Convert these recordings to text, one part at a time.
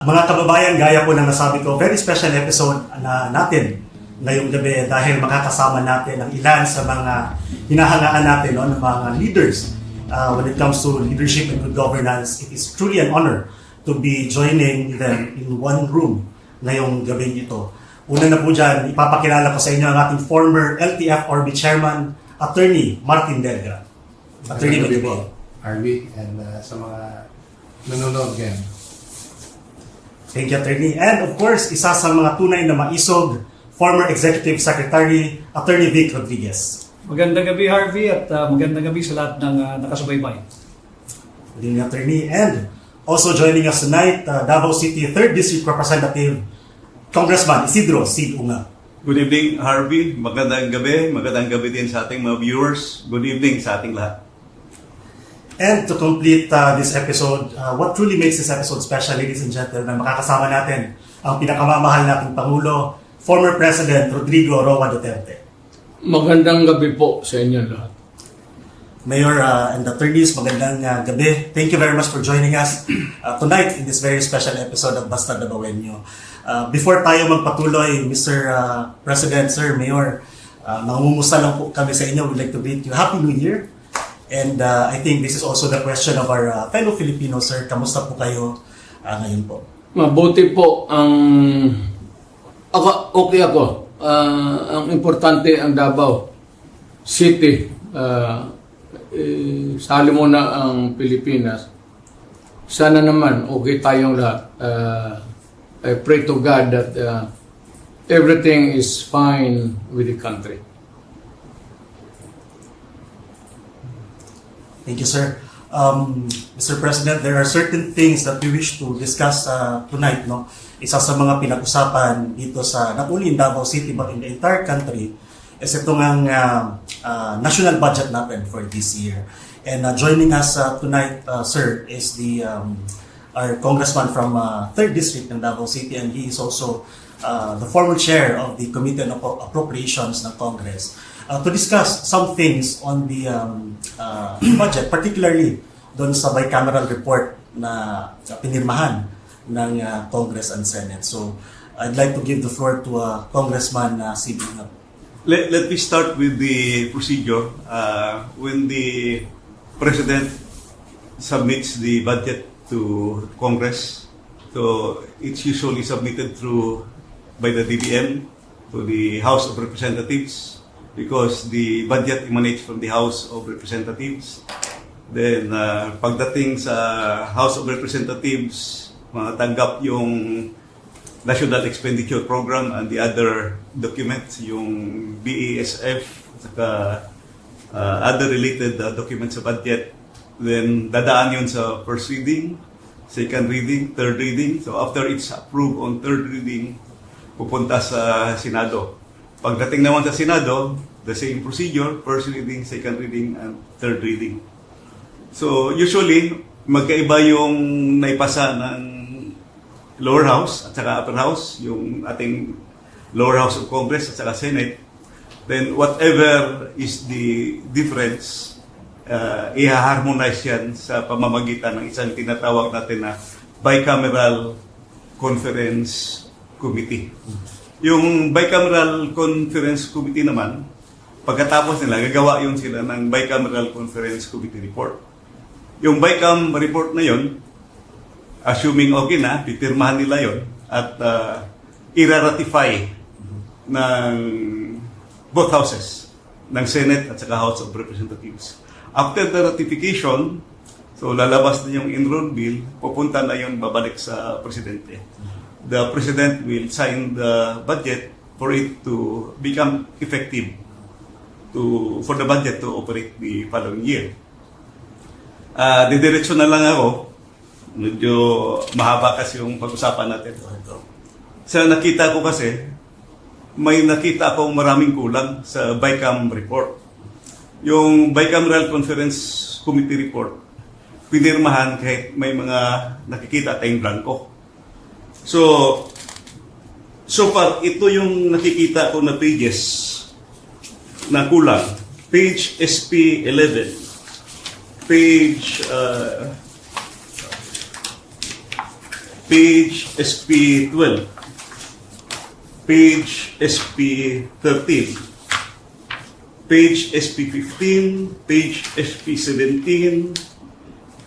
Mga kababayan, gaya po ng nasabi ko, very special episode na natin ngayong gabi dahil makakasama natin ang ilan sa mga hinahangaan natin ng mga leaders when it comes to leadership and good governance. It is truly an honor to be joining them in one room ngayong gabi ito. Una na po dyan, ipapakilala ko sa inyo ang ating former LTFRB Chairman, Attorney Martin Delga. Attorney Delga. Harvey, and sa mga nanonood ngayon. Thank you, Attorney. And of course, isa sa mga tunay na maisog, former Executive Secretary, Attorney Vic Rodriguez. Magandang gabi, Harvey, at magandang gabi sa lahat ng nakasubaybay. Good evening, Attorney. And also joining us tonight, Davao City 3rd District Representative, Congressman Isidro C. Unga. Good evening, Harvey. Magandang gabi din sa ating mga viewers. Good evening sa ating lahat. And to complete this episode, what truly makes this episode special, ladies and gentlemen, makakasama natin ang pinakamamahal nating Pangulo, former President Rodrigo Roa Duterte. Magandang gabi po sa inyo lahat. Mayor and attorneys, magandang gabi. Thank you very much for joining us tonight in this very special episode of Basta Dabawenyo. Before tayo magpatuloy, Mr. President, Sir, Mayor, mangumusta lang po kami sa inyo. We'd like to greet you. Happy New Year! And I think this is also the question of our fellow Filipinos, sir. Kamusta po kayo ngayon po? Mabuti po ang okay ako. Ang importante ang Davao City. Sali mo na ang Pilipinas. Sana naman okay tayong lahat. I pray to God that everything is fine with the country. Thank you, sir. Mr. President, there are certain things that we wish to discuss tonight. No? Isa sa mga pinag-usapan dito sa, not only in Davao City, but in the entire country, is itong ang national budget natin for this year. And joining us tonight, sir, is our congressman from 3rd District ng Davao City, and he is also the former chair of the Committee on Appropriations ng Congress. To discuss some things on the budget, particularly doon sa bicameral report na pinirmahan ng Congress and Senate. So, I'd like to give the floor to Congressman C.B. Let me start with the procedure. When the President submits the budget to Congress, so it's usually submitted by the DBM to the House of Representatives, because the budget emanates from the House of Representatives. Then, pagdating sa House of Representatives, matanggap yung National Expenditure Program and the other documents, yung BESF, saka other related documents sa budget. Then, dadaan yun sa first reading, second reading, third reading. So, after it's approved on third reading, pupunta sa Senado. Pagdating naman sa Senado, the same procedure, first reading, second reading, and third reading. So, usually, magkaiba yung naipasa ng lower house at saka upper house, yung ating lower house of Congress at saka Senate. Then, whatever is the difference, i-harmonize yan sa pamamagitan ng isang tinatawag natin na Bicameral Conference Committee. Yung Bicameral Conference Committee naman, pagkatapos nila, gagawa yun sila ng Bicameral Conference Committee report. Yung Bicam report na yun, assuming okay na, pipirmahan nila yun, at ira-ratify ng both houses, ng Senate at saka House of Representatives. After the ratification, so lalabas na yung enrolled bill, pupunta na yun, babalik sa Presidente. The President will sign the budget for it to become effective for the budget to operate the following year. Didiretso na lang ako. Medyo mahaba kasi yung pag-usapan natin. Sa nakita ko kasi, may nakita akong maraming kulang sa BICAM report. Yung Bicameral Conference Committee report, pinirmahan kahit may mga nakikita tayong blanco. So far, ito yung nakikita ko na pages na kulang. Page SP 11. Page page SP12, page SP13, page SP15, page SP17,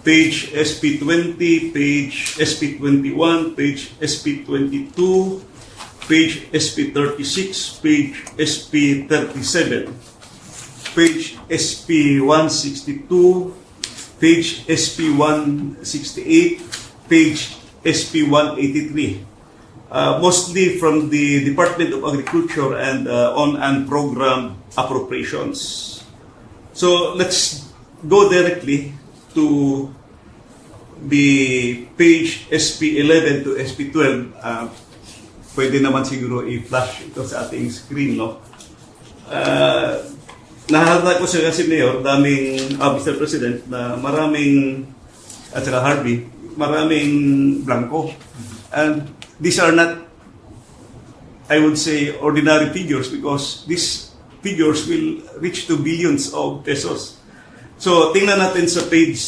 page SP20, page SP21, page SP22, page SP36, page SP37, page SP162, page SP168, page SP183. Mostly from the Department of Agriculture and on and program appropriations. So let's go directly to the page SP11 to SP12. Pwede naman siguro i-flash ito sa ating screen, no? Nahalata ko siya kasi Mayor, Mr. President, na maraming, at saka Harvey, maraming blanco. And these are not, I would say, ordinary figures because these figures will reach to billions of pesos. So, tingnan natin sa page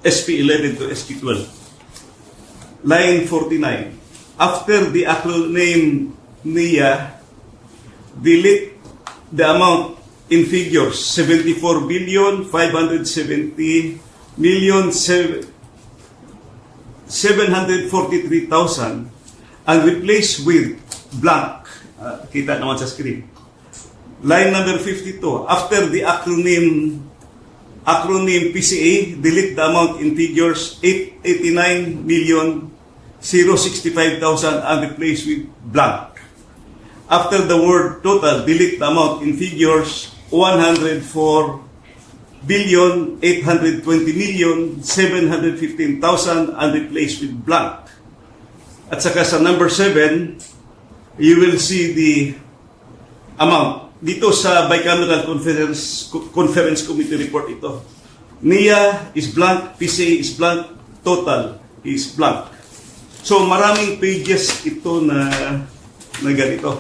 SP11 to SP12. Line 49. After the acronym NIA, delete the amount in figures 74 billion 570 million 743,000 and replace with blank. Kita naman sa screen. Line number 52. After the acronym PCA, delete the amount in figures 889 million 065,000 and replace with blank. After the word total, delete the amount in figures 104 billion 820 million 715,000 and replace with blank. At saka sa number 7, you will see the amount. Dito sa Bicameral Conference Committee report ito. NIA is blank, PCA is blank, total is blank. So maraming pages ito na ganito.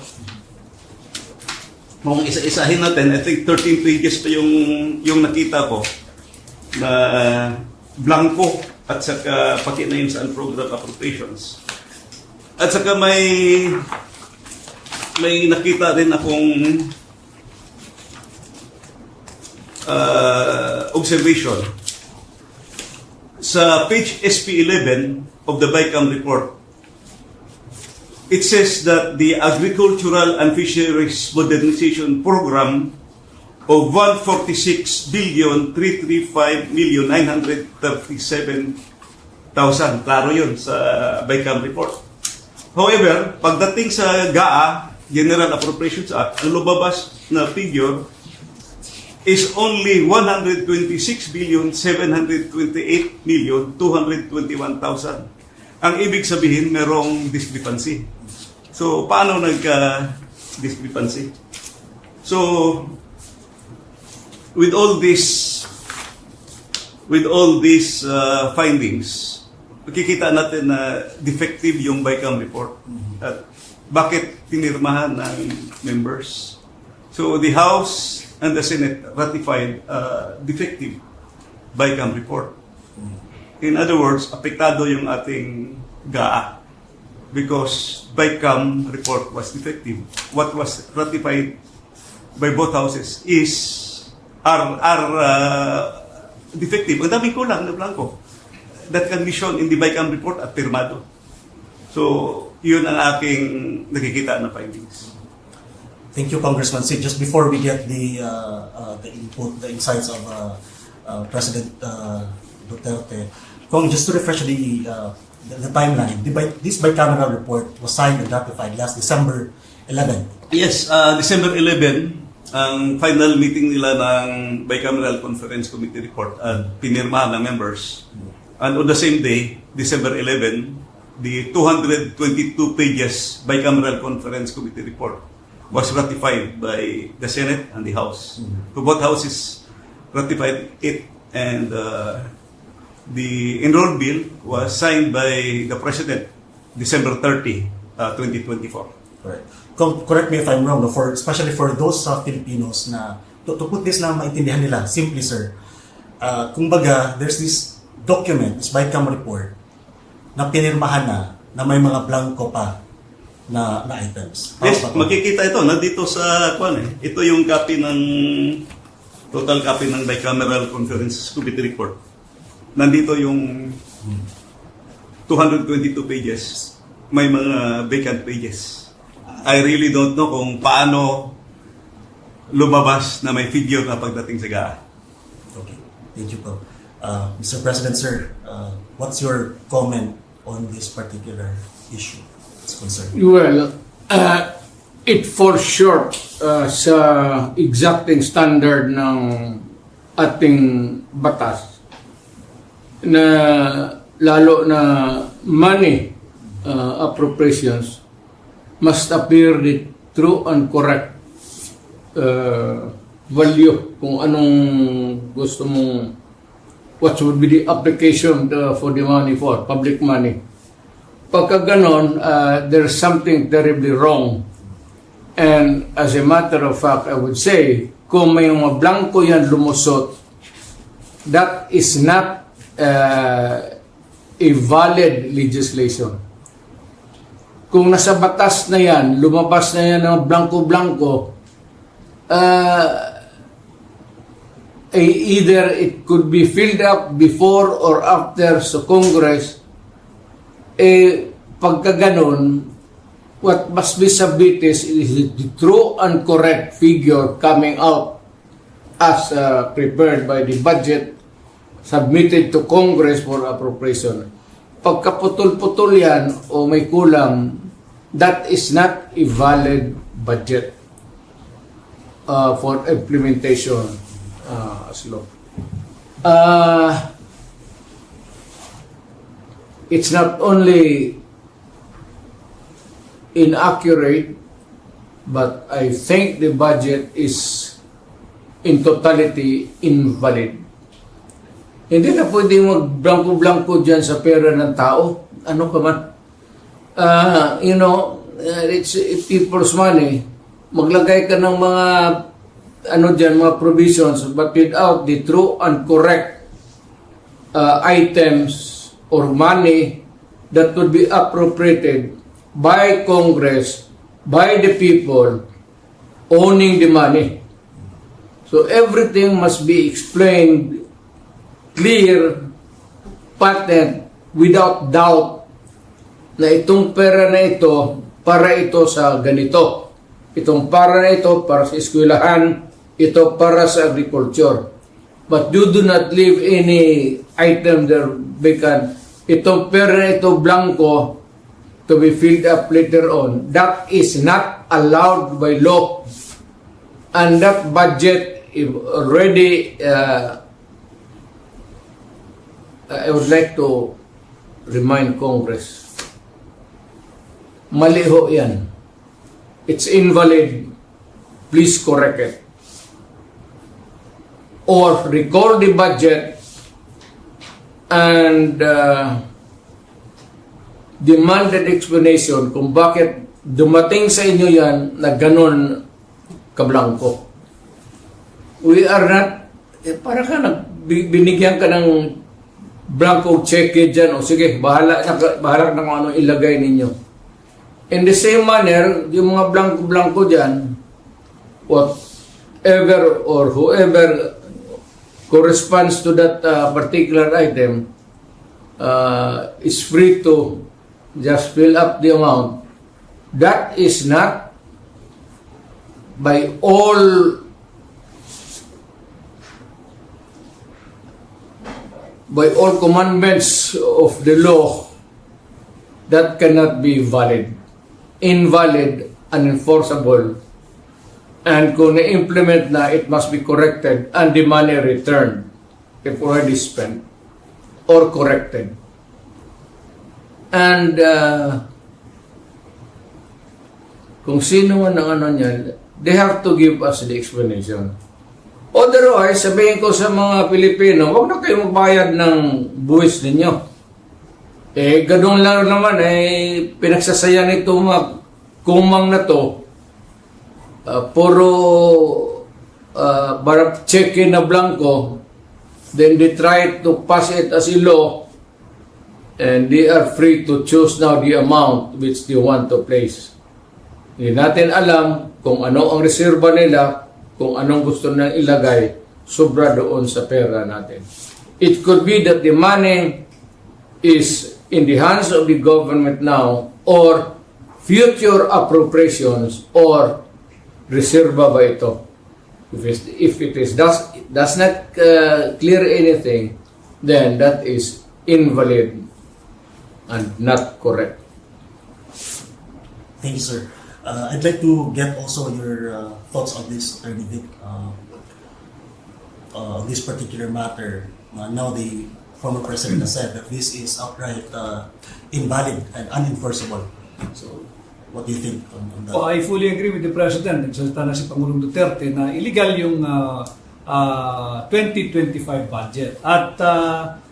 Kung isa-isahin natin, I think 13 pages pa yung nakita ko na blanco at saka pati na yun sa program appropriations. At saka may nakita rin akong observation. Sa page SP11 of the BICAM report, it says that the Agricultural and Fisheries Modernization Program of 146 billion 335 million 937,000. Klaro yun sa BICAM report. However, pagdating sa GAA, General Appropriations Act, ang lumabas na figure is only 126 billion 728 million 221,000. Ang ibig sabihin, merong discrepancy. So, paano nagka-discrepancy? So, with all these findings, makikita natin na defective yung BICAM report. At bakit pinirmahan ng members? So, the House and the Senate ratified defective BICAM report. In other words, apektado yung ating GAA because BICAM report was defective. What was ratified by both houses are defective. Ang daming kulang na blanco that can be shown in the BICAM report at pirmado. So, yun ang aking nakikita na findings. Thank you, Congressman Sid. Just before we get the input, the insights of President Duterte, Kung, just to refresh the timeline, this bicameral report was signed and ratified last December 11. Yes, December 11, ang final meeting nila ng Bicameral Conference Committee report at pinirmahan ng members. And on the same day, December 11, the 222 pages Bicameral Conference Committee report was ratified by the Senate and the House. So both houses ratified it, and the enrolled bill was signed by the President December 30, 2024. Correct. Correct me if I'm wrong, no? Especially for those Filipinos na to put this na maintindihan nila, simply sir, kumbaga, there's this document, this BICAM report, na pinirmahan na na may mga blanco pa na items. Yes, Tama ba to? makikita ito. Nandito sa kwan eh. Ito yung copy ng total copy ng bicameral conference committee report. Nandito yung 222 pages. May mga vacant pages. I really don't know kung paano lumabas na may figure na pagdating sa GAA. Okay. Thank you po. Mr. President, sir, what's your comment on this particular issue? It's concerned. Well, it falls short sa exacting standard ng ating batas na lalo na money appropriations must appear the true and correct value kung anong gusto mong what would be the application for the money for public money. Pagka ganon, there's something terribly wrong. And as a matter of fact, I would say, kung may mga blanco yan lumusot, that is not a valid legislation. Kung nasa batas na yan, lumabas na yan ng blanco-blanco, either it could be filled up before or after sa Congress, pagka ganon, what must be submitted is the true and correct figure coming out as prepared by the budget submitted to Congress for appropriation. Pagka putol-putol yan o may kulang, that is not a valid budget for implementation as law. It's not only inaccurate, but I think the budget is in totality invalid. Hindi na pwede mag-blanco-blanco dyan sa pera ng tao. Ano ka man? It's people's money. Maglagay ka ng mga mga provisions, but without the true and correct items or money that would be appropriated by Congress, by the people owning the money. So everything must be explained clear, patent, without doubt na itong pera na ito para ito sa ganito. Itong para na ito para sa eskwelahan, ito para sa agriculture. But you do not leave any item there vacant. Itong pera na ito blanco to be filled up later on. That is not allowed by law. And that budget is already I would like to remind Congress, mali ho yan. It's invalid. Please correct it. Or recall the budget and demand an explanation kung bakit dumating sa inyo yan na ganon kablangko. We are not, para ka binigyan ka ng blanco check dyan, o sige, bahala na kung ano ilagay ninyo. In the same manner, yung mga blanco-blanco dyan, whatever or whoever corresponds to that particular item is free to just fill up the amount. That is not by all commandments of the law, that cannot be valid, invalid, unenforceable, and kung na-implement na, it must be corrected and the money returned if already spent or corrected. And kung sino man ang ano niyan, they have to give us the explanation. Otherwise, sabihin ko sa mga Pilipino, huwag na kayo magbayad ng buwis ninyo. Ganun lang naman, pinagsasaya nito mga kumang na to, puro check-in na blanco, then they try to pass it as a law, And they are free to choose now the amount which they want to place. Hindi natin alam kung ano ang reserba nila, kung anong gusto nilang ilagay, sobra doon sa pera natin. It could be that the money is in the hands of the government now, or future appropriations, or reserva ba ito? If it does not clear anything, then that is invalid and not correct. Thank you, sir. I'd like to get also your thoughts on this, Attorney Vic, on this particular matter. Now the former president has said that this is outright invalid and unenforceable. So, what do you think on that? I fully agree with the President. Nagsalita na si Pangulong Duterte na illegal yung 2025 budget. At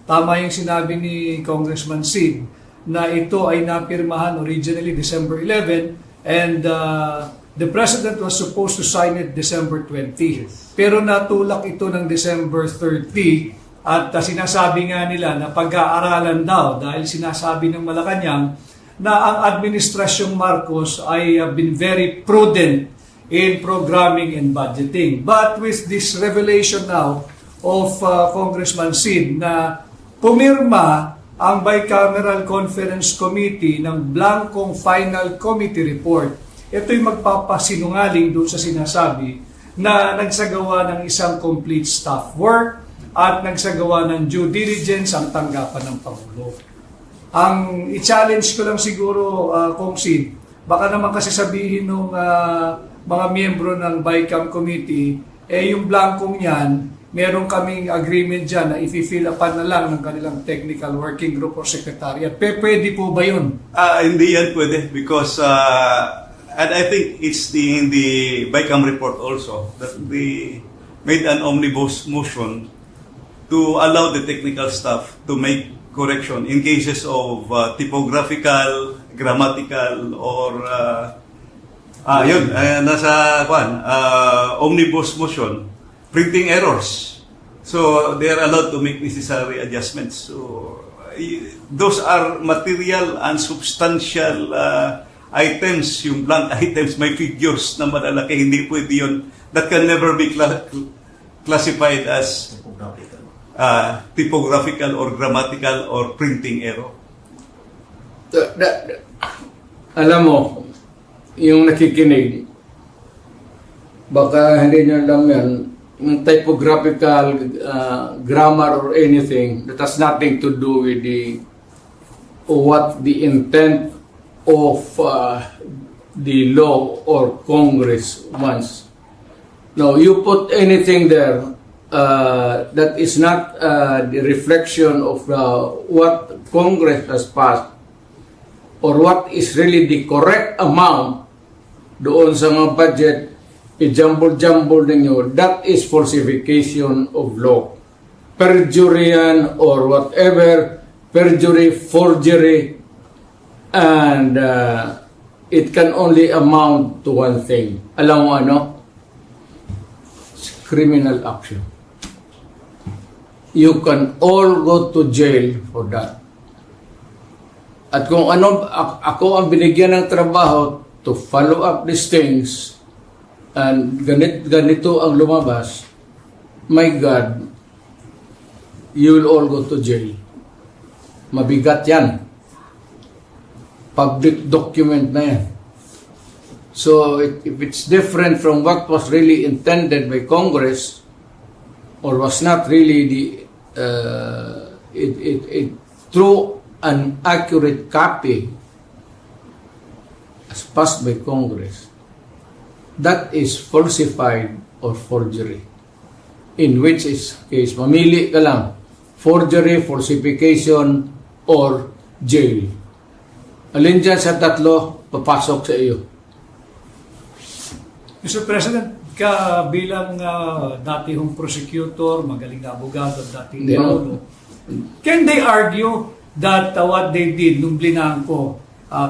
tama yung sinabi ni Congressman Sid na ito ay napirmahan originally December 11 and the President was supposed to sign it December 20. Pero natulak ito ng December 30 at sinasabi nga nila na pag-aaralan daw dahil sinasabi ng Malacanang na ang Administrasyong Marcos ay been very prudent in programming and budgeting. But with this revelation now of Congressman Sid na pumirma ang Bicameral Conference Committee ng blankong final committee report, ito'y magpapasinungaling doon sa sinasabi na nagsagawa ng isang complete staff work at nagsagawa ng due diligence ang tanggapan ng Pangulo. Ang i-challenge ko lang siguro, Kong Sid, baka naman kasi sabihin ng mga miyembro ng BICAM Committee, yung blankong yan, meron kaming agreement dyan na i-fill upan na lang ng kanilang technical working group or secretariat. Pwede po ba yun? Hindi yan pwede because and I think it's in the BICAM report also that they made an omnibus motion to allow the technical staff to make correction in cases of typographical, grammatical, or nasa omnibus motion, printing errors. So they are allowed to make necessary adjustments. So those are material and substantial items, yung blank items, may figures na malalaki, hindi pwede yun. That can never be classified as typographical or grammatical or printing error. Alam mo, yung nakikinig, baka hindi nyo alam yan, yung typographical, grammar or anything, that has nothing to do with what the intent of the law or Congress wants. No, you put anything there that is not the reflection of what Congress has passed or what is really the correct amount doon sa mga budget, i-jumble-jumble ninyo, that is falsification of law. Perjury yan or whatever, perjury, forgery, and it can only amount to one thing. Alam mo ano? It's criminal action. You can all go to jail for that. At kung ano, ako ang binigyan ng trabaho to follow up these things and ganito ang lumabas, my God, you will all go to jail. Mabigat yan. Public document na yan. So, if it's different from what was really intended by Congress or was not really through an accurate copy as passed by Congress, that is falsified or forgery. In which case, mamili ka lang, forgery, falsification, or jail. Alin dyan sa tatlo, papasok sa iyo. Mr. President, bilang datihong prosecutor, magaling na abogado at dating Pangulo, can they argue that what they did nung blinangko,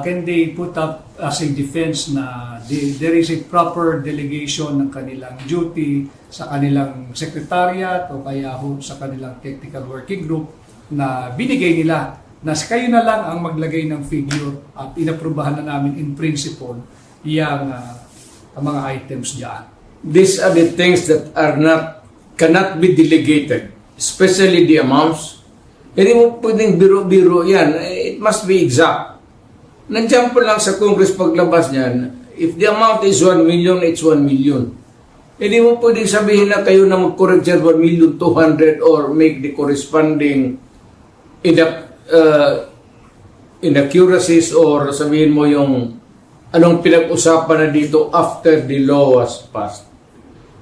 can they put up as a defense na there is a proper delegation ng kanilang duty sa kanilang secretariat o kaya sa kanilang technical working group na binigay nila na kayo na lang ang maglagay ng figure at inaprubahan na namin in principle yung mga items diyan. These are the things that cannot be delegated, especially the amounts. Hindi mo pwedeng biro-biro yan. It must be exact. Nandiyan po lang sa Congress paglabas niyan, if the amount is 1 million, it's 1 million. Hindi mo pwedeng sabihin na kayo na mag-correct dyan 1,200,000 or make the corresponding inaccuracies or sabihin mo yung anong pinag-usapan na dito after the law was passed.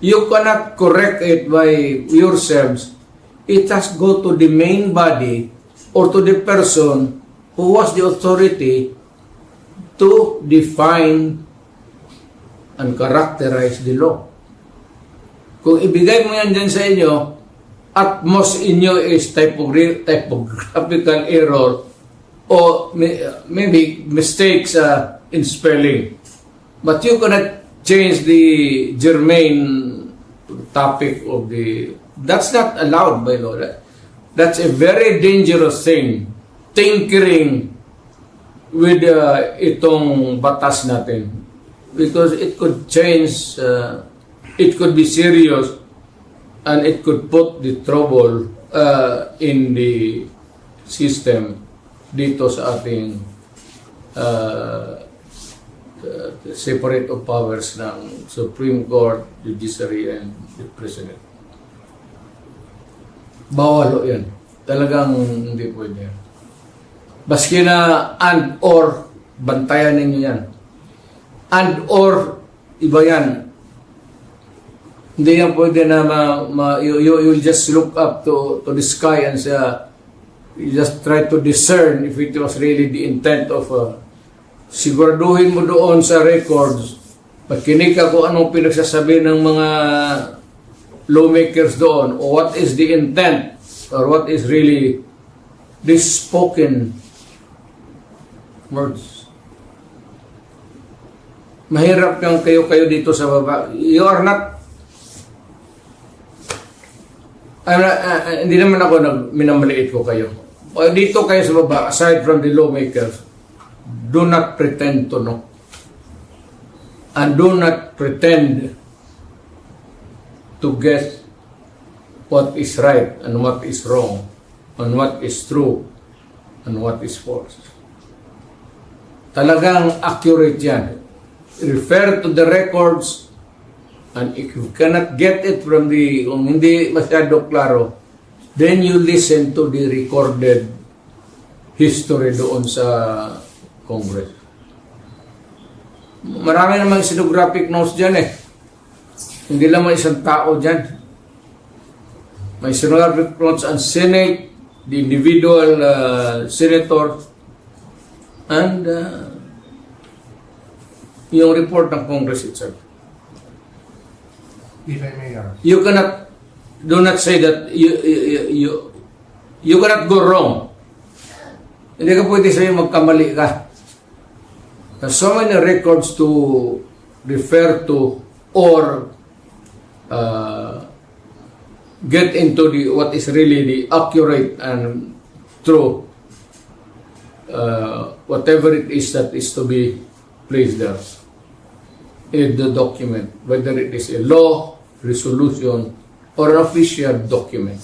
You cannot correct it by yourselves. It has go to the main body or to the person who has the authority to define and characterize the law. Kung ibigay mo yan dyan sa inyo, at most inyo is typographical error or maybe mistakes in spelling. But you cannot change the germane topic of the... That's not allowed by law. That's a very dangerous thing. Tinkering with itong batas natin. Because it could change, it could be serious, and it could put the trouble in the system dito sa ating separate of powers ng Supreme Court, Judiciary, and the President. Bawal o yan. Talagang hindi pwede yan. Baski na and or, bantayan ninyo yan. And or, iba yan. Hindi yan pwede na you just look up to the sky and say, you just try to discern if it was really the intent of siguraduhin mo doon sa records, makinig ka kung anong pinagsasabi ng mga lawmakers doon o what is the intent or what is really this spoken words. Mahirap yung kayo dito sa baba. You are not hindi naman ako minamaliit ko kayo. Dito kayo sa baba, aside from the lawmakers, do not pretend to know. And do not pretend to guess what is right and what is wrong, and what is true and what is false. Talagang accurate yan. Refer to the records, and if you cannot get it from kung hindi masyado klaro, then you listen to the recorded history doon sa Congress. Marami namang stenographic notes dyan eh. Hindi lang isang tao dyan. May stenographic notes ang Senate, the individual senator, and yung report ng Congress itself. If I may, You cannot, do not say that you cannot go wrong. Hindi ka pwede sa'yo magkamali ka. There's so many records to refer to or get into what is really the accurate and true whatever it is that is to be placed there in the document, whether it is a law, resolution, or an official document.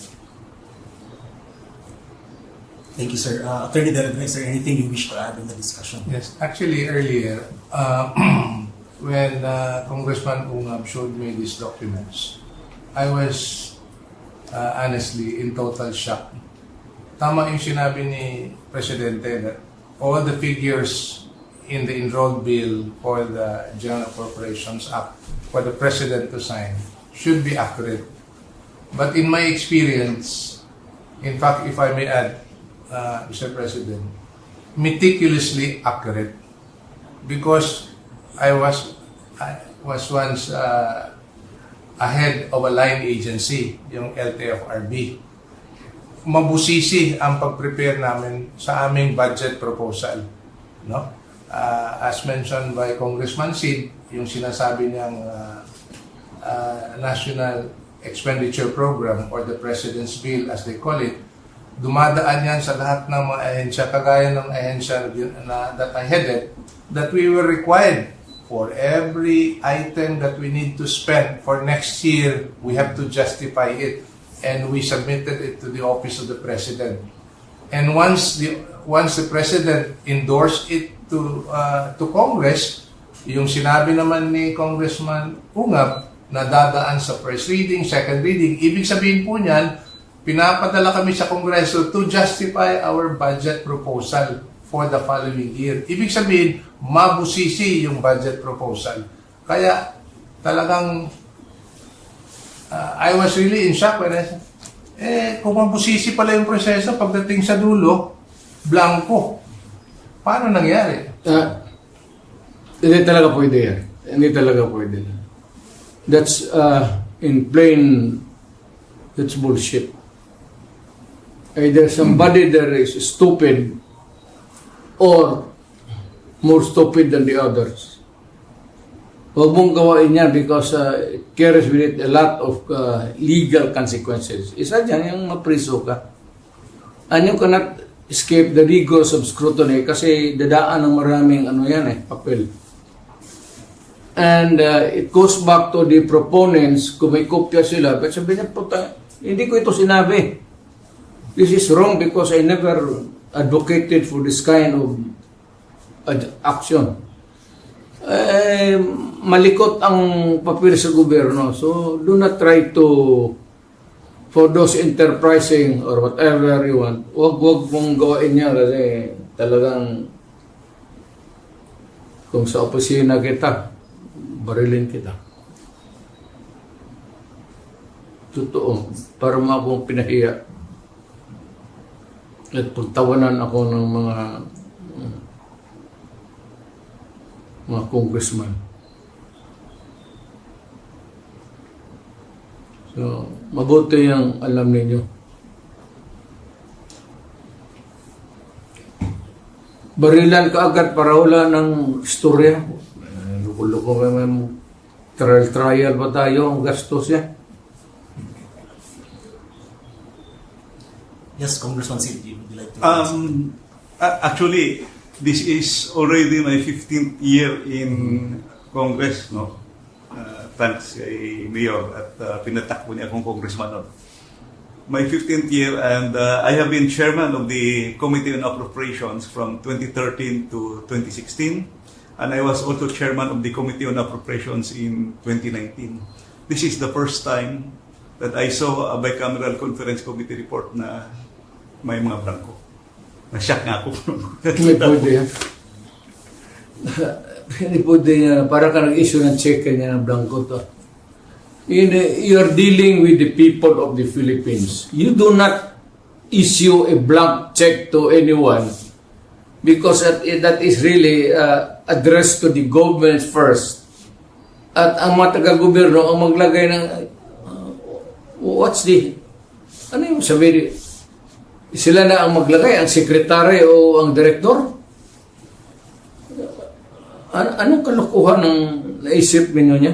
Thank you, sir. Attorney Dela, is there anything you wish to add in the discussion? Yes, actually earlier, when Congressman Ungab showed me these documents, I was honestly in total shock. Tama yung sinabi ni Presidente that all the figures in the enrolled bill for the General Appropriations Act for the President to sign should be accurate. But in my experience, in fact, if I may add, Mr. President, meticulously accurate, because I was once ahead of a line agency, yung LTFRB. Mabusisi ang pag-prepare namin sa aming budget proposal, no? As mentioned by Congressman Sid, yung sinasabi niyang National Expenditure Program or the President's Bill as they call it, dumadaan yan sa lahat ng mga ahensya, kagaya ng ahensya that I headed, that we were required for every item that we need to spend for next year, we have to justify it. And we submitted it to the Office of the President. And once the President endorsed it to Congress, yung sinabi naman ni Congressman Ungab na dadaan sa first reading, second reading, ibig sabihin po niyan, pinapadala kami sa Kongreso to justify our budget proposal for the following year. Ibig sabihin, mabusisi yung budget proposal. Kaya talagang I was really in shock when I said, kung mabusisi pala yung proseso, pagdating sa dulo, blanco. Paano nangyari? Hindi talaga pwede yan. Hindi talaga pwede. That's in plain, that's bullshit. Either somebody there is stupid or more stupid than the others. Huwag mong gawain yan because it carries with it a lot of legal consequences. Isa dyan yung mapriso ka. And you cannot escape the rigors of scrutiny kasi dadaan ng maraming papel. And it goes back to the proponents, kung may kopya sila, but sabi niya, puta, hindi ko ito sinabi. This is wrong because I never advocated for this kind of action. Malikot ang papel sa gobyerno. So, do not try to, for those enterprising or whatever you want, huwag mong gawain niya kasi talagang kung sa opisina kita, barilin kita. Totoo. Para mo akong pinahiya. At pagtawanan ako ng mga congressman. So, mabuti yung alam ninyo. Barilan ka agad para wala ng istorya. Luko-luko may trial ba tayo? Ang gastos yan. Yes, Congressman Sid, you would like to Actually, this is already my 15th year in Congress, no? Thanks kay Mayor at pinatakbo niya akong congressman noon. My 15th year and I have been chairman of the Committee on Appropriations from 2013 to 2016 and I was also chairman of the Committee on Appropriations in 2019. This is the first time that I saw a bicameral conference committee report na may mga blanco. Na-shock nga ako. Hindi pwede yan. Hindi pwede yan. Para ka nag-issue ng check niya ng blanco to. You're dealing with the people of the Philippines. You do not issue a blank check to anyone because that is really addressed to the government first. At ang mga taga-gobyerno ang maglagay ng ano yung sabi? Sila na ang maglagay, ang sekretary o ang direktor? Anong kalokohan ng naisip ninyo niya?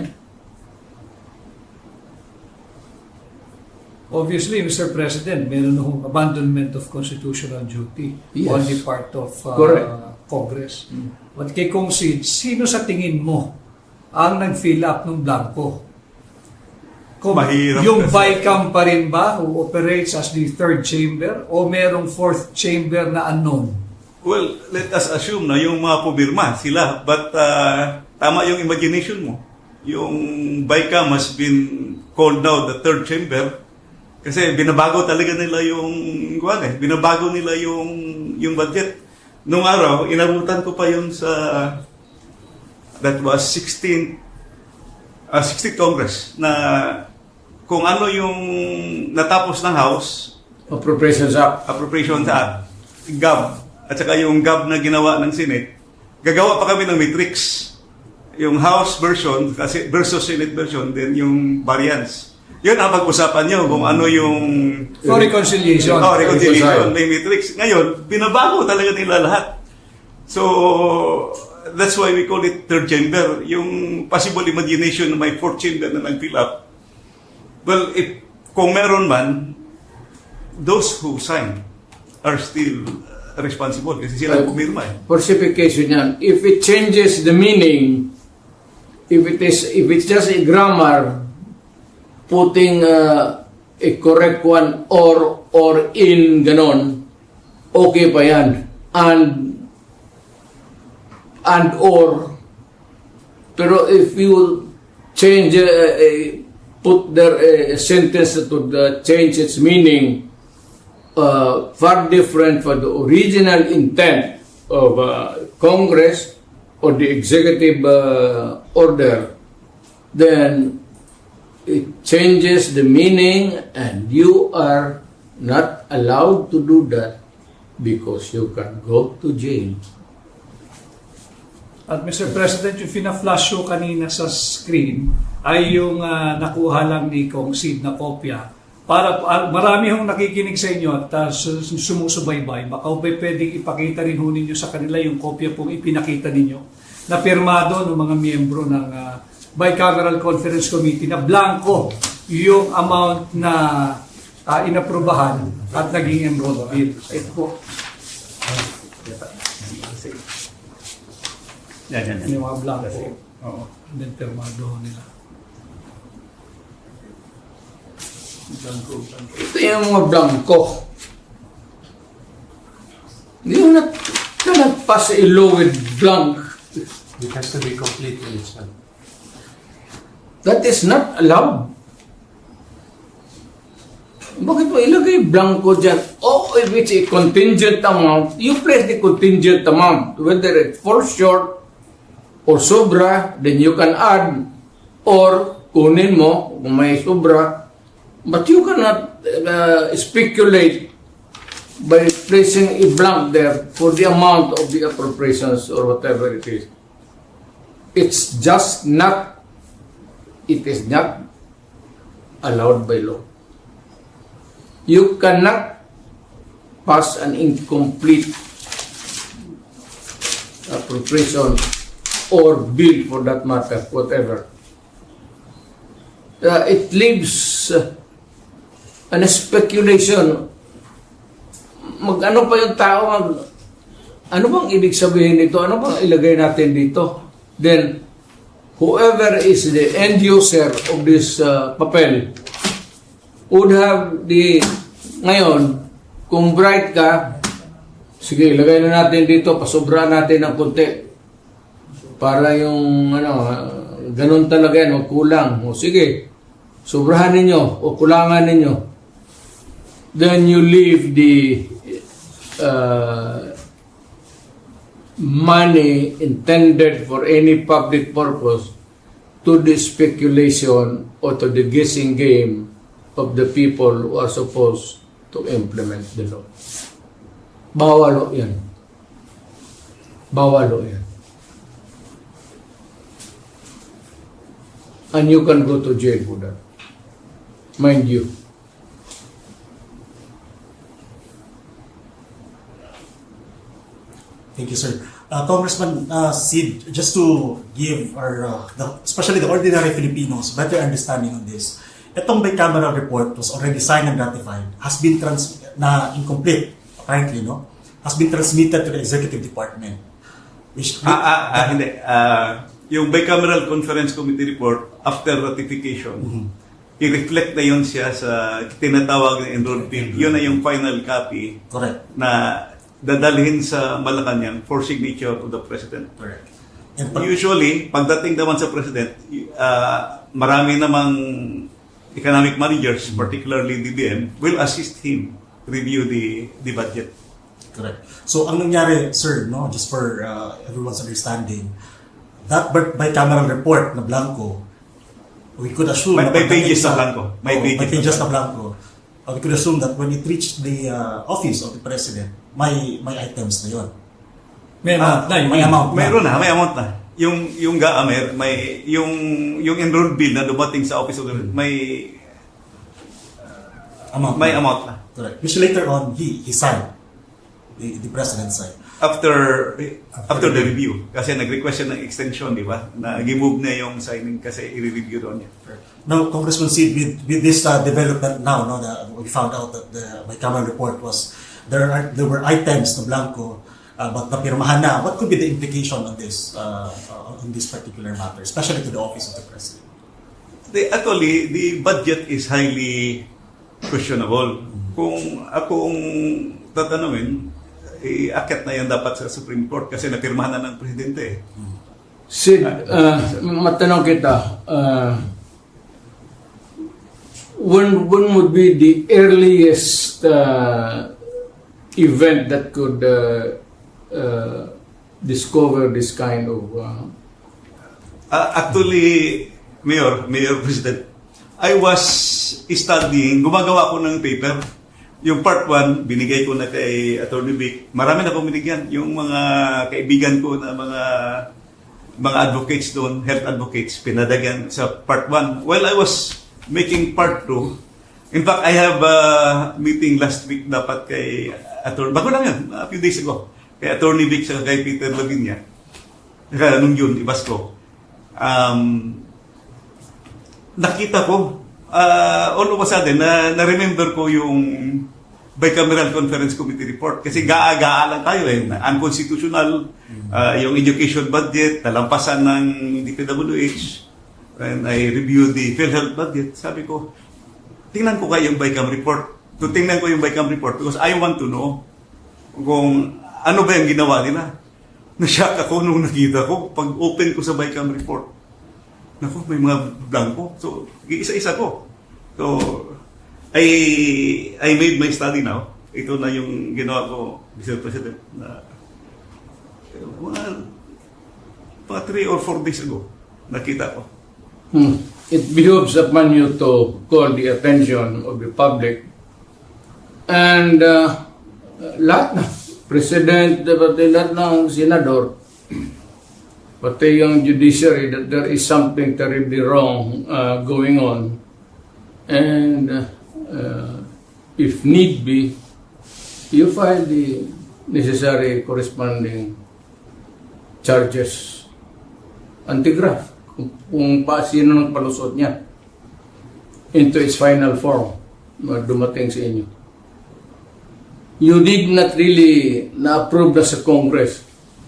Obviously, Mr. President, meron ng abandonment of constitutional duty Yes. on the part of Correct. Congress. But kay Kong Sid, sino sa tingin mo ang nag-fill up ng blanco? Kung Mahirap yung kasi. BICAM pa rin ba who operates as the third chamber o merong fourth chamber na unknown? Well, let us assume na yung mga pumirma sila, but tama yung imagination mo. Yung BICAM has been called now the third chamber kasi binabago talaga nila binabago nila yung budget. Nung araw, inabutan ko pa yun sa that was 16th Congress na kung ano yung natapos ng House Appropriations Act. Appropriations Act, GAB, at saka yung GAB na ginawa ng Senate, gagawa pa kami ng matrix. Yung House version kasi versus Senate version, then yung variance. Yun ang pag-usapan nyo kung ano yung For reconciliation. reconciliation, may matrix. Ngayon, binabago talaga nila lahat. So, that's why we call it third chamber. Yung possible imagination na may fourth chamber na nag-fill up. Well, kung meron man, those who sign are still responsible kasi sila pumirma eh. Falsification yan. If it changes the meaning, if it's just a grammar, putting a correct one or in ganon, okay pa yan. And or, pero if you change, put there a sentence that would change its meaning, far different from the original intent of Congress or the executive order, then it changes the meaning, and you are not allowed to do that because you can go to jail. At Mr. President, yung fina-flash show kanina sa screen ay yung nakuha lang ni Kong Sid na kopya. Para marami hong nakikinig sa inyo at sumusubaybay, baka pwedeng ipakita rin ho ninyo sa kanila yung kopya pong ipinakita ninyo na pirmado ng mga miyembro ng Bicameral Conference Committee na blanco yung amount na inaprubahan at naging enrolled bill. Ito po. Yan. Yung mga blanco. Oo. And then pirmado nila. Blanco. Ito yung mga blanco. You cannot pass a law with blank. It has to be complete in itself. That is not allowed. Bakit mo ilagay blanco dyan? Oh, if it's a contingent amount, you place the contingent amount. Whether it falls short or sobra, then you can add. Or kunin mo kung may sobra. But you cannot speculate by placing a blank there for the amount of the appropriations or whatever it is. It's just not, it is not allowed by law. You cannot pass an incomplete appropriation or bill for that matter, whatever. It leaves an speculation. Mag-ano pa yung tao, ano bang ibig sabihin nito? Ano bang ilagay natin dito? Then, whoever is the end user of this papel would have the, ngayon, kung bright ka, sige, ilagay na natin dito, pasobra natin ng konti. Para yung, ganun talaga yan, o kulang. O sige, sobrahan ninyo, o kulangan ninyo. Then you leave the money intended for any public purpose to the speculation or to the guessing game of the people who are supposed to implement the law. Bawal yan. Bawal yan. And you can go to jail for that. Mind you. Thank you, sir. Congressman Sid, just to give our, especially the ordinary Filipinos, better understanding on this, itong bicameral report was already signed and ratified, has been incomplete, apparently, no? Has been transmitted to the executive department. Which, Hindi. Yung Bicameral Conference Committee report, after ratification, i-reflect na yun siya sa tinatawag na enrolled bill. Yun na yung final copy correct. na dadalhin sa Malacanang for signature to the President. Correct. Usually, pagdating naman sa President, marami namang economic managers, particularly DBM, will assist him review the budget. Correct. So, ang nangyari, sir, no, just for everyone's understanding, that bicameral report na blanco, we could assume... May pages na sa- blanco. May may pages pages na na blanco. We could assume that when it reached the office of the President, may items na yun. May amount na. May amount na. Mayroon na, may amount na. Yung GAA, may yung enrolled bill na dumating sa office of the may Amount may na. amount na. Correct. Which later on, he signed. The President signed. After the review. Kasi nag-request siya ng extension, di ba? Na gi-move na yung signing kasi i-review doon niya. Now, Congressman Sid, with this development now, no, we found out that the bicameral report was there were items na blanco but napirmahan na. What could be the implication on this particular matter, especially to the office of the president? Actually, the budget is highly questionable. Kung akong tatanungin, akit na yan dapat sa Supreme Court kasi napirmahan na ng presidente. Sid, matanong kita, when would be the earliest event that could discover this kind of... Actually, Mayor President, I was studying, gumagawa ko ng paper. Yung part 1, binigay ko na kay Attorney Vic. Marami na akong binigyan. Yung mga kaibigan ko na mga advocates doon, health advocates, pinadagyan sa part 1. While I was making part 2, in fact, I have a meeting last week dapat kay Attorney, bago lang yan, a few days ago, kay Attorney Vic sa kay Peter Lavinia. Nung yun, ibas ko. Nakita ko, all of a sudden, na-remember ko yung Bicameral Conference Committee report. Kasi gaa-gaa lang tayo unconstitutional, yung education budget, talampasan ng DPWH. When I reviewed the PhilHealth budget, sabi ko, tingnan ko kayo yung Bicam report. Tingnan ko yung Bicam report because I want to know kung ano ba yung ginawa nila. Na-shock ako nung nakita ko, pag open ko sa Bicam report. Naku, may mga blanco. So, isa-isa ko. So, I made my study now. Ito na yung ginawa ko, Mr. President, na mga 3 or 4 days ago, nakita ko. It behooves upon you to call the attention of the public and lahat na, President, pati lahat ng senador, pati yung judiciary, that there is something terribly wrong going on. And if need be, you file the necessary corresponding charges, anti-graft, kung sino nang palusot niya into its final form dumating sa inyo. You did not really na-approve na sa Congress.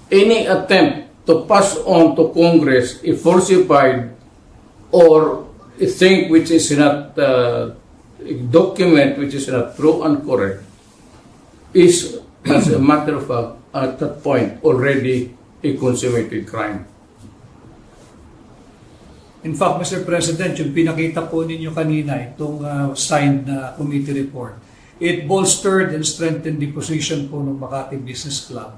Any attempt to pass on to Congress a falsified or a thing which is not a document which is not true and correct is, as a matter of fact, at that point already a consummated crime. In fact, Mr. President, yung pinakita po ninyo kanina, itong signed na committee report, it bolstered and strengthened the position po ng Makati Business Club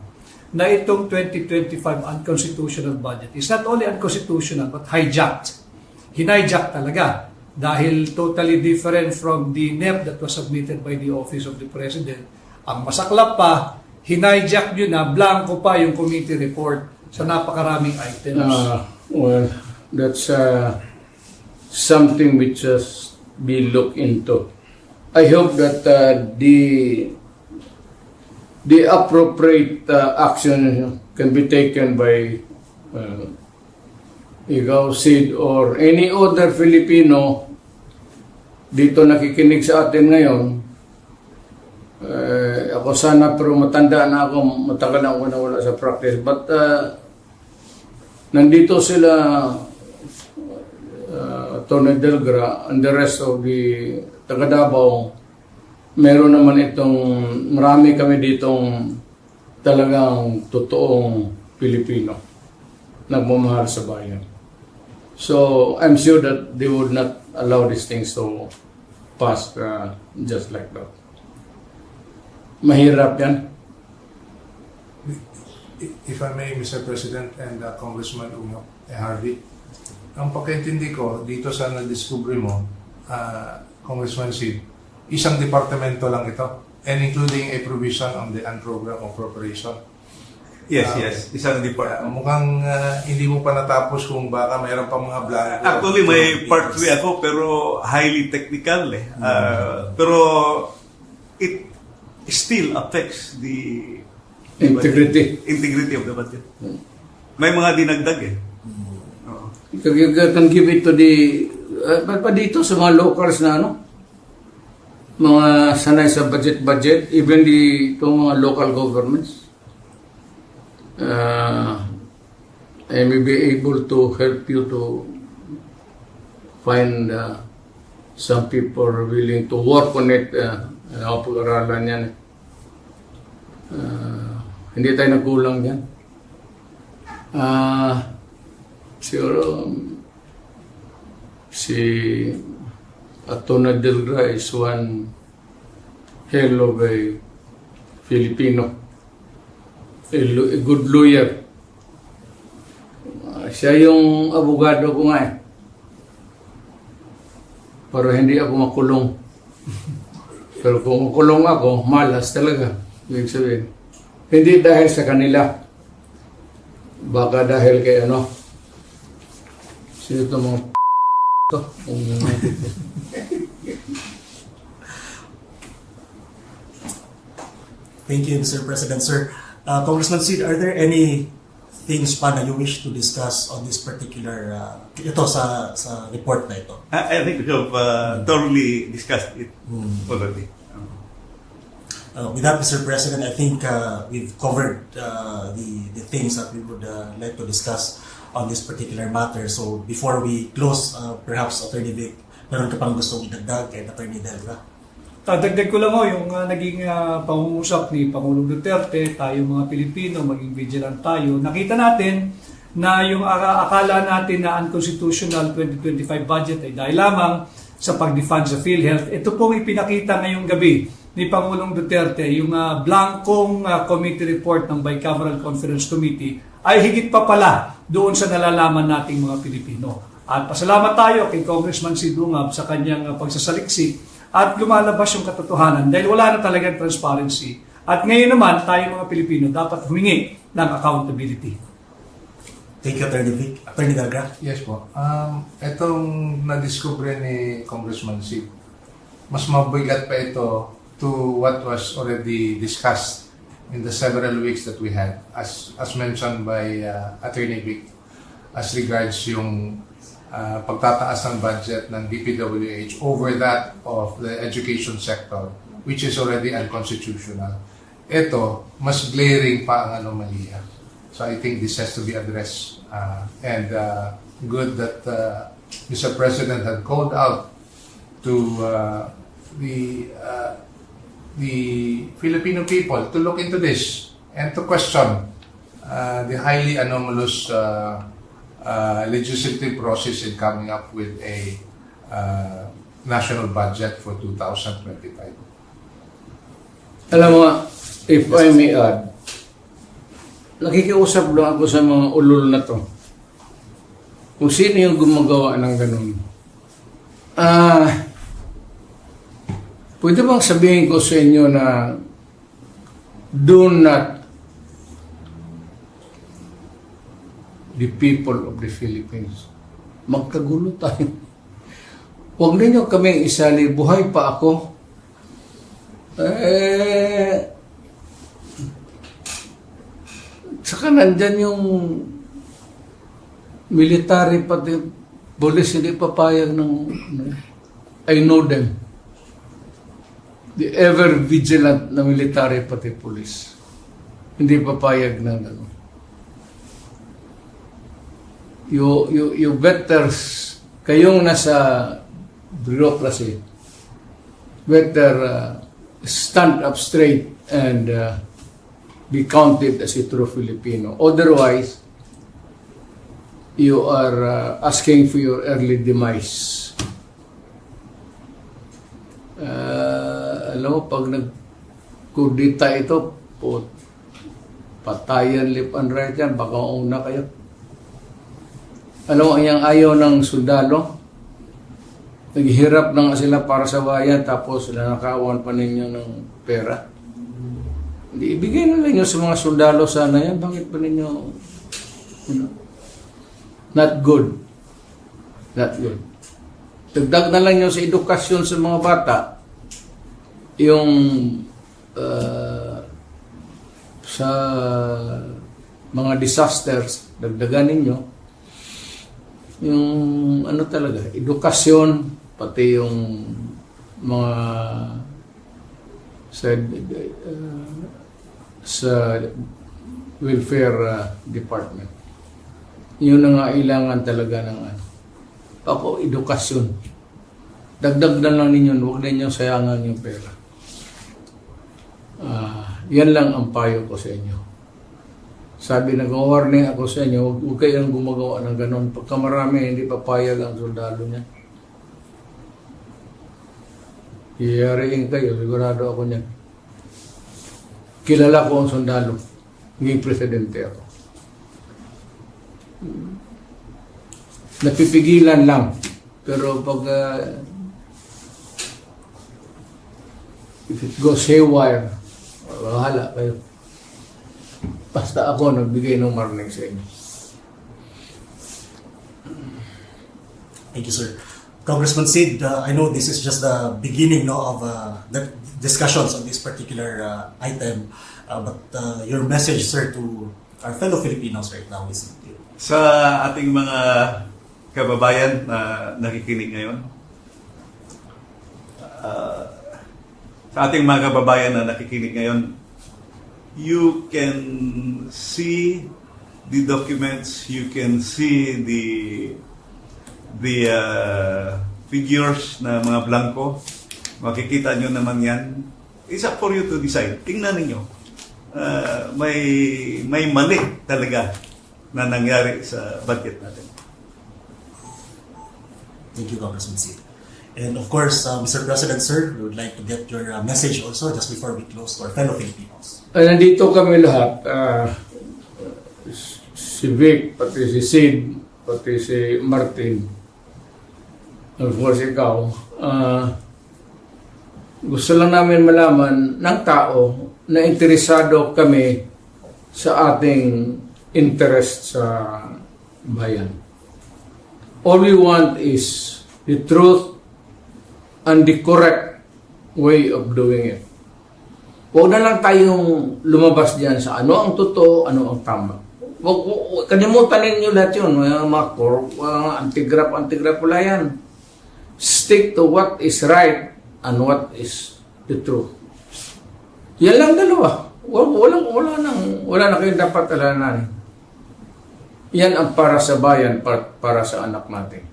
na itong 2025 unconstitutional budget is not only unconstitutional but hijacked. Hinijack talaga dahil totally different from the NEP that was submitted by the Office of the President. Ang masaklap pa, hinijack nyo na, blanco pa yung committee report sa napakaraming items. Well, that's something which has be looked into. I hope that the appropriate action can be taken by ikaw, Sid, or any other Filipino dito nakikinig sa atin ngayon. Ako sana, pero matanda na ako, matagal na ako nawala sa practice. But nandito sila, Tony Delgra and the rest of the taga Davao, meron naman marami kami ditong talagang totoong Pilipino, nagmamahal sa bayan. So, I'm sure that they would not allow these things to pass just like that. Mahirap yan. If I may, Mr. President and Congressman Uno Harvey, ang pagkaintindi ko dito sa na-discovery mo, Congressman Sid, isang departamento lang ito, and including a provision on the program of appropriation. Yes. Isang department. Mukhang hindi mo pa natapos kung baka mayroon pa mga blanco. Actually, may part 3 ako, pero highly technical Pero it still affects the Integrity. integrity of the budget. May mga dinagdag You can give it to the, pa dito sa mga locals na mga sanay sa budget, even itong mga local governments. I may be able to help you to find some people willing to work on it. Pag-aralan yan. Hindi tayo nagkulang yan. Siguro si Atona Delgra is one hell of a Filipino, a good lawyer. Siya yung abogado ko nga eh. Para hindi ako makulong. Pero kung makulong ako, malas talaga. Ibig sabihin. Hindi dahil sa kanila. Baka dahil kay ano. Sino ito mga to? Thank you, Mr. President. Sir, Congressman Sid, are there any things pa na you wish to discuss on this particular, ito sa report na ito? I think we have thoroughly discussed it already. With that, Mr. President, I think we've covered the things that we would like to discuss on this particular matter. So before we close, perhaps Attorney Vic, meron ka pang gustong idagdag kay Attorney Delga? Dagdag ko lang yung naging pangungusap ni Pangulong Duterte, tayo mga Pilipino, maging vigilant tayo. Nakita natin na yung akala natin na unconstitutional 2025 budget ay dahil lamang sa pag-defund sa PhilHealth. Ito pong ipinakita ngayong gabi ni Pangulong Duterte, yung blankong committee report ng Bicameral Conference Committee ay higit pa pala doon sa nalalaman nating mga Pilipino. At pasalamat tayo kay Congressman Sid Ungab sa kanyang pagsasaliksik at lumalabas yung katotohanan dahil wala na talagang transparency. At ngayon naman, tayo mga Pilipino dapat humingi ng accountability. Thank you, Attorney Vic. Attorney Delga? Yes po. Itong na-discover ni Congressman Sid, mas mabigat pa ito to what was already discussed in the several weeks that we had, as mentioned by Attorney Vic, as regards yung pagtataas ng budget ng DPWH over that of the education sector, which is already unconstitutional. Ito, mas glaring pa ang anomalya. So I think this has to be addressed. And good that Mr. President had called out to the Filipino people to look into this and to question the highly anomalous legislative process in coming up with a national budget for 2025. Alam mo, if I may add, nakikiusap lang ako sa mga ulol na to. Kung sino yung gumagawa ng ganun. Pwede bang sabihin ko sa inyo na do not the people of the Philippines. Magkagulo tayo. Huwag ninyo kaming isali, buhay pa ako. Saka nandyan yung military pati police hindi papayag ng I know them. The ever vigilant na military pati police. Hindi papayag ng gano'n. You better, kayong nasa bureaucracy, better stand up straight and be counted as a true Filipino. Otherwise, you are asking for your early demise. Alam mo, pag nagkudita ito, patayan lip and right yan, baka una kayo. Alam mo, ang ayaw ng sundalo, naghihirap na nga sila para sa bayan, tapos nanakawan pa ninyo ng pera. Hindi, ibigay na lang nyo sa mga sundalo sana yan. Bakit pa ninyo, not good. Not good. Dagdag na lang nyo sa edukasyon sa mga bata, yung sa mga disasters, dagdagan ninyo, yung ano talaga, edukasyon, pati yung mga sa welfare department. Yun ang kailangan talaga ng ako, edukasyon. Dagdag na lang ninyo, huwag ninyo sayangan yung pera. Yan lang ang payo ko sa inyo. Sabi, nag-warning ako sa inyo, huwag kayong gumagawa ng ganon. Pagka marami, hindi papayag ang soldado niya. Iyariin kayo, sigurado ako niyan. Kilala ko ang sundalo. Naging presidente ako. Napipigilan lang. Pero pag if it goes haywire, bahala kayo. Basta ako nagbigay ng warning sa inyo. Thank you, sir. Congressman Sid, I know this is just the beginning of the discussions on this particular item, but your message, sir, to our fellow Filipinos right now is Sa ating mga kababayan na nakikinig ngayon, sa ating mga kababayan na nakikinig ngayon, you can see the documents, you can see the figures na mga blanco. Makikita nyo naman yan. It's up for you to decide. Tingnan ninyo. May mali talaga na nangyari sa budget natin. Thank you, Congressman Sid. And of course, Mr. President, sir, we would like to get your message also just before we close to our fellow Filipinos. Nandito kami lahat, si Vic, pati si Sid, pati si Martin, of course ikaw, gusto lang namin malaman ng tao na interesado kami sa ating interest sa bayan. All we want is the truth and the correct way of doing it. Huwag na lang tayong lumabas dyan sa ano ang totoo, ano ang tama. Kalimutan ninyo lahat yun. Mga anti-graph, wala yan. Stick to what is right and what is the truth. Yan lang dalawa. Wala na kayong dapat alanan. Yan ang para sa bayan, para sa anak natin.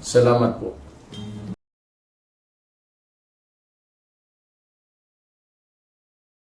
Salamat po.